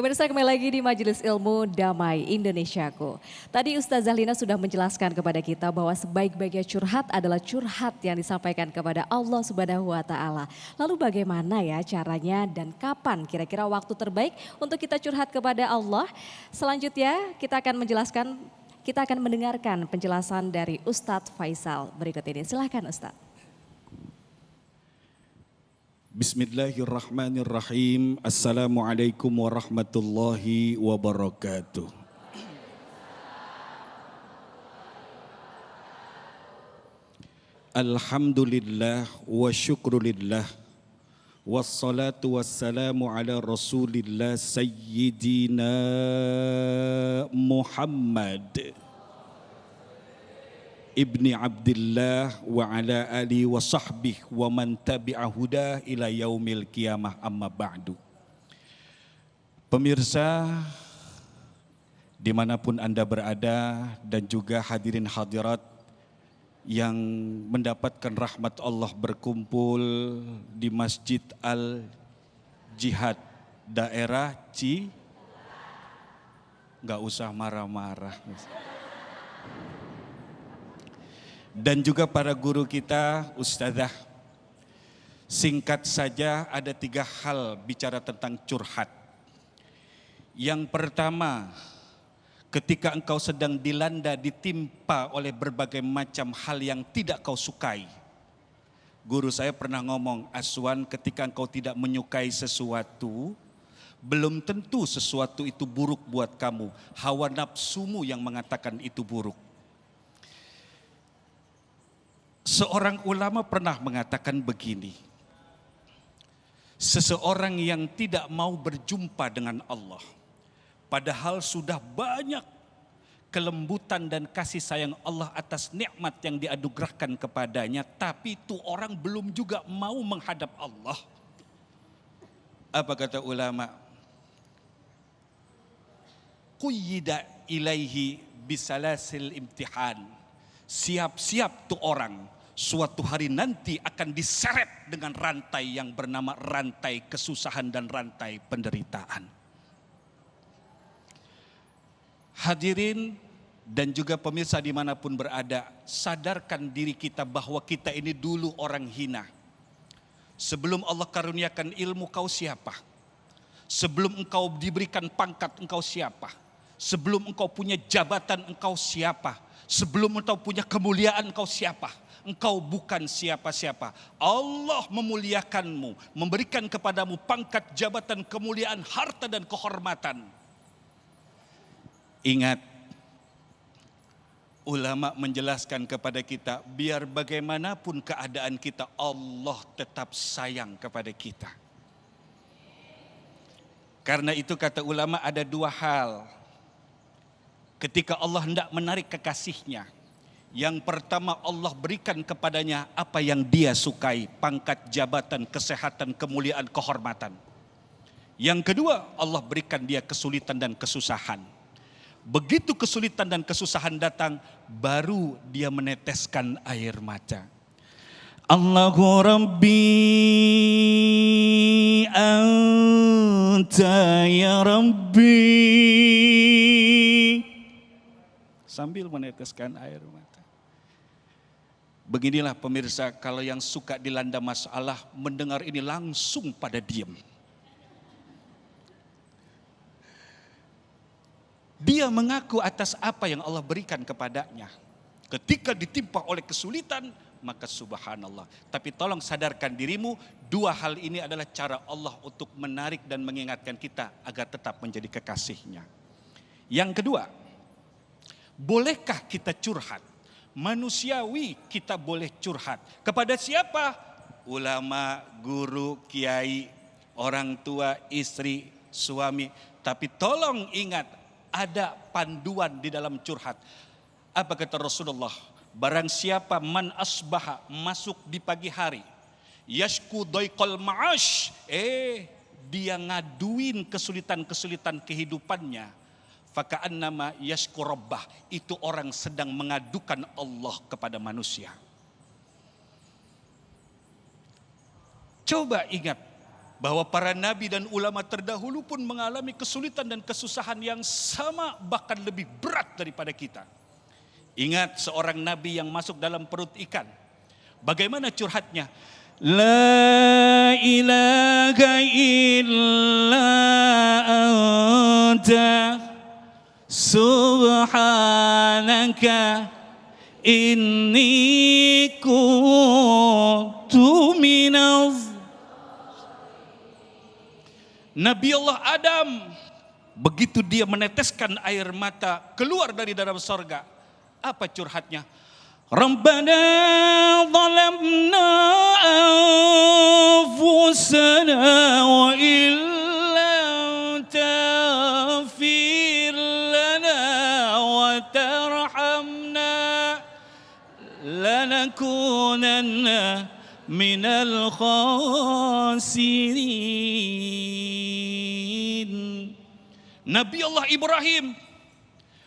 Pemirsa, kembali lagi di Majelis Ilmu Damai Indonesiaku. Tadi Ustazah Lina sudah menjelaskan kepada kita bahwa sebaik-baiknya curhat adalah curhat yang disampaikan kepada Allah Subhanahu wa Ta'ala. Lalu bagaimana ya caranya dan kapan kira-kira waktu terbaik untuk kita curhat kepada Allah? Selanjutnya kita akan mendengarkan penjelasan dari Ustadz Faisal berikut ini. Silakan Ustadz. Bismillahirrahmanirrahim. Assalamualaikum warahmatullahi wabarakatuh. Alhamdulillah wa syukrulillah. Wassalatu wassalamu ala rasulillah sayyidina Muhammad Ibni Abdillah wa ala ali wa sahbih wa man tabi'a huda ila yaumil qiyamah amma ba'du. Pemirsa dimanapun Anda berada dan juga hadirin hadirat yang mendapatkan rahmat Allah berkumpul di Masjid Al-Jihad daerah nggak usah marah-marah. Dan juga para guru kita, ustazah. Singkat saja ada 3 hal bicara tentang curhat. Yang pertama, ketika engkau sedang dilanda, ditimpa oleh berbagai macam hal yang tidak kau sukai. Guru saya pernah ngomong, Aswan, ketika engkau tidak menyukai sesuatu, belum tentu sesuatu itu buruk buat kamu. Hawa nafsumu yang mengatakan itu buruk. Seorang ulama pernah mengatakan begini, seseorang yang tidak mau berjumpa dengan Allah, padahal sudah banyak kelembutan dan kasih sayang Allah atas nikmat yang dianugerahkan kepadanya, tapi itu orang belum juga mau menghadap Allah. Apa kata ulama? Quyida ilaihi bisalasil imtihan. Siap-siap tuh orang suatu hari nanti akan diseret dengan rantai yang bernama rantai kesusahan dan rantai penderitaan. Hadirin dan juga pemirsa dimanapun berada, sadarkan diri kita bahwa kita ini dulu orang hina. Sebelum Allah karuniakan ilmu, kau siapa? Sebelum engkau diberikan pangkat, engkau siapa? Sebelum engkau punya jabatan, engkau siapa? Sebelum engkau punya kemuliaan, engkau siapa? Engkau bukan siapa-siapa. Allah memuliakanmu, memberikan kepadamu pangkat, jabatan, kemuliaan, harta dan kehormatan. Ingat, ulama menjelaskan kepada kita, biar bagaimanapun keadaan kita, Allah tetap sayang kepada kita. Karena itu kata ulama ada 2 hal. Ketika Allah hendak menarik kekasihnya, yang pertama Allah berikan kepadanya apa yang dia sukai, pangkat, jabatan, kesehatan, kemuliaan, kehormatan. Yang kedua Allah berikan dia kesulitan dan kesusahan. Begitu kesulitan dan kesusahan datang, baru dia meneteskan air mata. Allahu Rabbi anta ya Rabbi, sambil meneteskan air mata. Beginilah pemirsa, kalau yang suka dilanda masalah, mendengar ini langsung pada diam. Dia mengaku atas apa yang Allah berikan kepadanya. Ketika ditimpa oleh kesulitan, maka subhanallah. Tapi tolong sadarkan dirimu, 2 hal ini adalah cara Allah untuk menarik dan mengingatkan kita agar tetap menjadi kekasihnya. Yang kedua, bolehkah kita curhat? Manusiawi kita boleh curhat. Kepada siapa? Ulama, guru, kiai, orang tua, istri, suami. Tapi tolong ingat, ada panduan di dalam curhat. Apa kata Rasulullah? Barang siapa man asbaha, masuk di pagi hari, yashku doiqal ma'ash, dia ngaduin kesulitan-kesulitan kehidupannya, faka'annama yashku rabbah, itu orang sedang mengadukan Allah kepada manusia. Coba ingat, bahwa para nabi dan ulama terdahulu pun mengalami kesulitan dan kesusahan yang sama, bahkan lebih berat daripada kita. Ingat seorang nabi yang masuk dalam perut ikan. Bagaimana curhatnya? La ilaha illa anta subhanaka inni kuntu minaz. Nabi Allah Adam, begitu dia meneteskan air mata keluar dari dalam sorga, apa curhatnya? Rabbana zalamna anfusana wa illam taghfir lana wa tarhamna lanakunanna minal khasirin. Nabi Allah Ibrahim,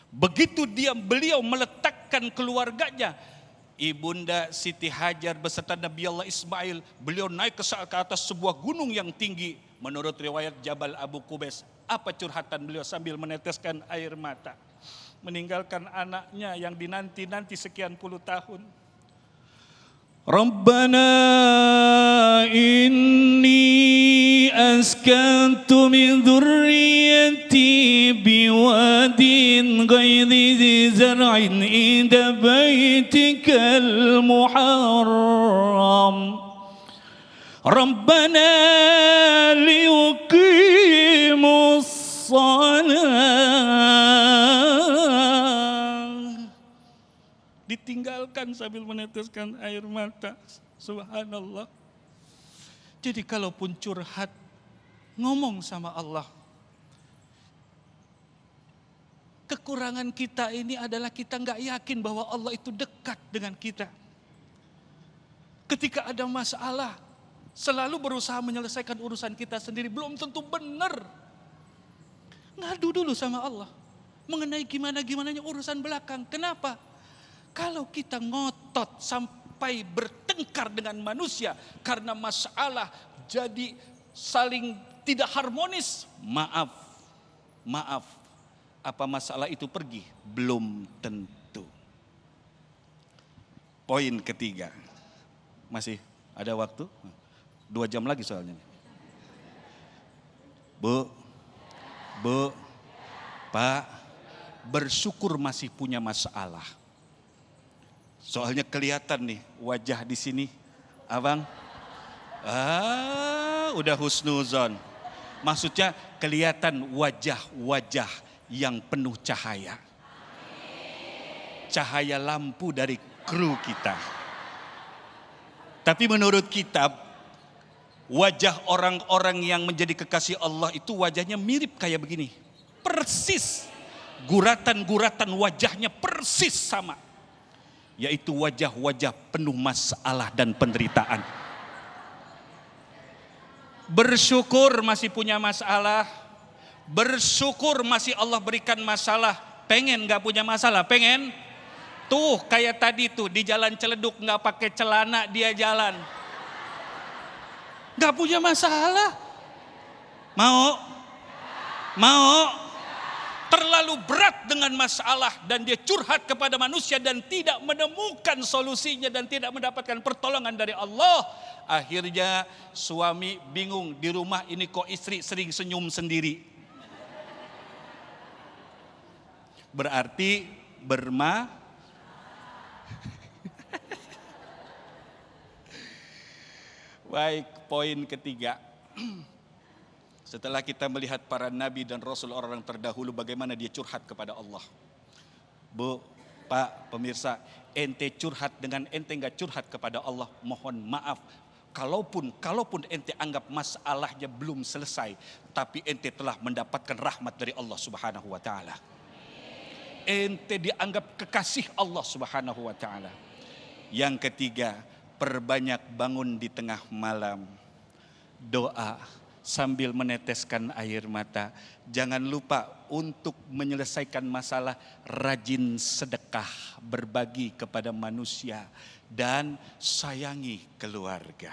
begitu beliau meletakkan keluarganya, Ibunda Siti Hajar beserta Nabi Allah Ismail, beliau naik ke atas sebuah gunung yang tinggi. Menurut riwayat Jabal Abu Qubais, apa curhatan beliau sambil meneteskan air mata? Meninggalkan anaknya yang dinanti-nanti sekian puluh tahun. Rabbana inni askantu min dhurriyyati biwadin ghairi dhi zar'in inda baitikal muharram. Rabbana liyuqimus shalah. Ditinggalkan sambil meneteskan air mata. Subhanallah. Jadi kalaupun curhat, ngomong sama Allah. Kekurangan kita ini adalah kita nggak yakin bahwa Allah itu dekat dengan kita. Ketika ada masalah, selalu berusaha menyelesaikan urusan kita sendiri, belum tentu benar. Ngadu dulu sama Allah mengenai gimana-gimananya urusan belakang. Kenapa? Kalau kita ngotot sampai bertengkar dengan manusia karena masalah jadi saling tidak harmonis, maaf, apa masalah itu pergi? Belum tentu. Poin ketiga, masih ada waktu? 2 jam lagi soalnya. Bu, Pak, bersyukur masih punya masalah. Soalnya kelihatan nih wajah di sini, abang, udah husnuzon. Maksudnya kelihatan wajah-wajah yang penuh cahaya. Cahaya lampu dari kru kita. Tapi menurut kitab, wajah orang-orang yang menjadi kekasih Allah itu wajahnya mirip kayak begini. Persis. Guratan-guratan wajahnya persis sama. Yaitu wajah-wajah penuh masalah dan penderitaan. Bersyukur masih punya masalah. Bersyukur masih Allah berikan masalah. Pengen gak punya masalah? Pengen? Tuh kayak tadi tuh di jalan Ciledug gak pakai celana dia jalan. Gak punya masalah. Mau? Terlalu berat dengan masalah dan dia curhat kepada manusia dan tidak menemukan solusinya dan tidak mendapatkan pertolongan dari Allah. Akhirnya suami bingung, di rumah ini kok istri sering senyum sendiri. Berarti Baik, poin ketiga. Setelah kita melihat para nabi dan rasul orang terdahulu bagaimana dia curhat kepada Allah. Bu, Pak, pemirsa, ente curhat dengan ente enggak curhat kepada Allah, mohon maaf. Kalaupun ente anggap masalahnya belum selesai, tapi ente telah mendapatkan rahmat dari Allah Subhanahu wa taala. Ente dianggap kekasih Allah Subhanahu wa taala. Yang ketiga, perbanyak bangun di tengah malam. Doa sambil meneteskan air mata. Jangan lupa untuk menyelesaikan masalah, rajin sedekah, berbagi kepada manusia, dan sayangi keluarga.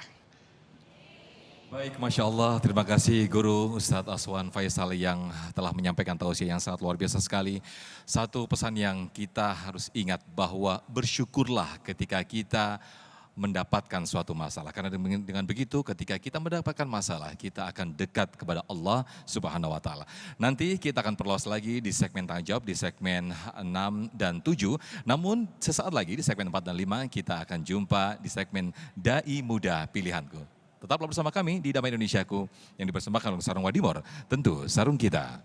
Baik, Masya Allah. Terima kasih Guru Ustadz Aswan Faisal yang telah menyampaikan tausiah yang sangat luar biasa sekali. Satu pesan yang kita harus ingat bahwa bersyukurlah ketika kita mendapatkan suatu masalah. Karena dengan begitu ketika kita mendapatkan masalah, kita akan dekat kepada Allah Subhanahu wa Ta'ala. Nanti kita akan perluas lagi di segmen tanya jawab, di segmen 6 dan 7. Namun sesaat lagi di segmen 4 dan 5 kita akan jumpa di segmen Dai Muda Pilihanku. Tetaplah bersama kami di Damai Indonesiaku yang dipersembahkan oleh Sarung Wadimor, tentu sarung kita.